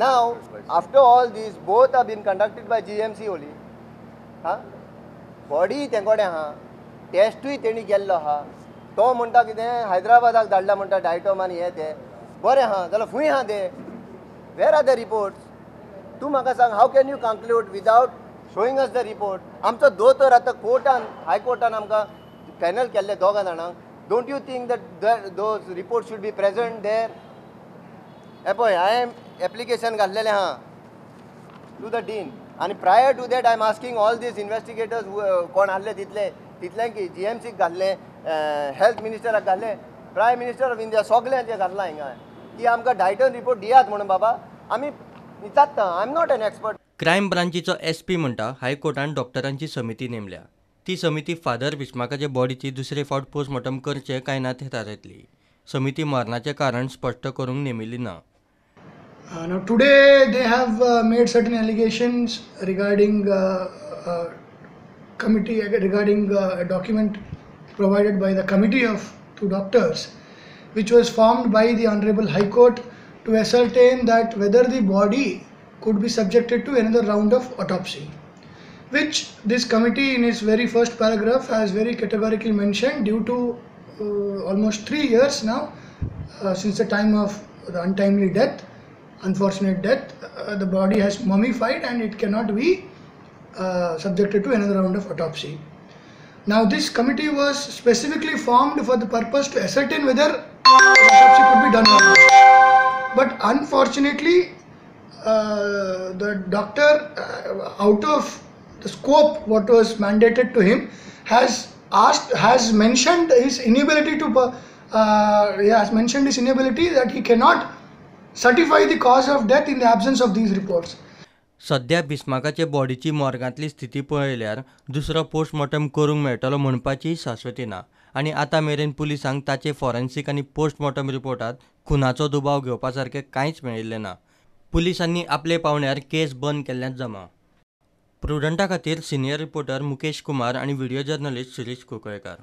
Now, after all these, both have been conducted by GMC only. Body तेंकोडे हा, टेस्टूय तेणी केल्लो हा. तो म्हणटा कितें हैदराबादाक धाडला म्हणटा डायटॉम आनी हे ते बरें हा जाल्यार खूंय हा ते. Where are the reports? तूं म्हाका सांग, how can you conclude without showing us the report? आमचो दोतोर आतां कोर्टान, हायकोर्टान आमकां पॅनल केल्ले दोगा जाणांक. Don't you think that those report should be present there? हे पळय, हांवें एप्लिकेशन घातलेलें हा टू द डीन, आनी prior to that I am asking all these investigators कोण आहले तितले की GMCक घातले, हेल्थ मिनिस्टराक घातले, प्रायम मिनिस्टर ऑफ इंडिया सगळ्यांचे घातला हिंगा की आमकां डायटन रिपोर्ट दियात म्हणून. बाबा आमी विचारता, I am not an expert. Crime ब्रांचीचो SP म्हणटा हायकोर्टान डॉक्टरांची समिती नेमल्या. ती समिती फादर बिस्मार्काचे बॉडीची दुसरे फावट पोस्टमॉर्टम करचे काय ना ते थारायतली. समिती मरणाचे कारण स्पष्ट करूंक नेमिल्ली ना. Now today they have made certain allegations regarding committee regarding a document provided by the committee of two doctors, which was formed by the Honorable High Court to ascertain that whether the body could be subjected to another round of autopsy, which this committee in its very first paragraph has very categorically mentioned due to almost 3 years now since the time of the untimely death, unfortunate death, the body has mummified and it cannot be subjected to another round of autopsy. Now this committee was specifically formed for the purpose to ascertain whether autopsy could be done or not. But unfortunately the doctor out of the scope what was mandated to him has mentioned his inability that he cannot certify the cause of death in the absence of these reports. सध्या बिस्मार्काचे बॉडीची मॉर्गांतली स्थिती पळयल्यार दुसरो postmortem करूंक मेळटलो म्हणपाची शाश्वती ना. आनी आतां मेरेन पुलिसांक ताचे फॉरेन्सीक आनी पोस्टमॉर्टम रिपोर्टात खुनाचो दुबाव घेवपा सारकें कांयच मेळिल्लें ना. पुलिसांनी आपले पावण्यार केस बंद केल्ल्याच जमा. प्रुडंटा खातीर सिनियर रिपोर्टर मुकेश कुमार आनी व्हिडिओ जर्नलिस्ट शिरीश कुंकळकार.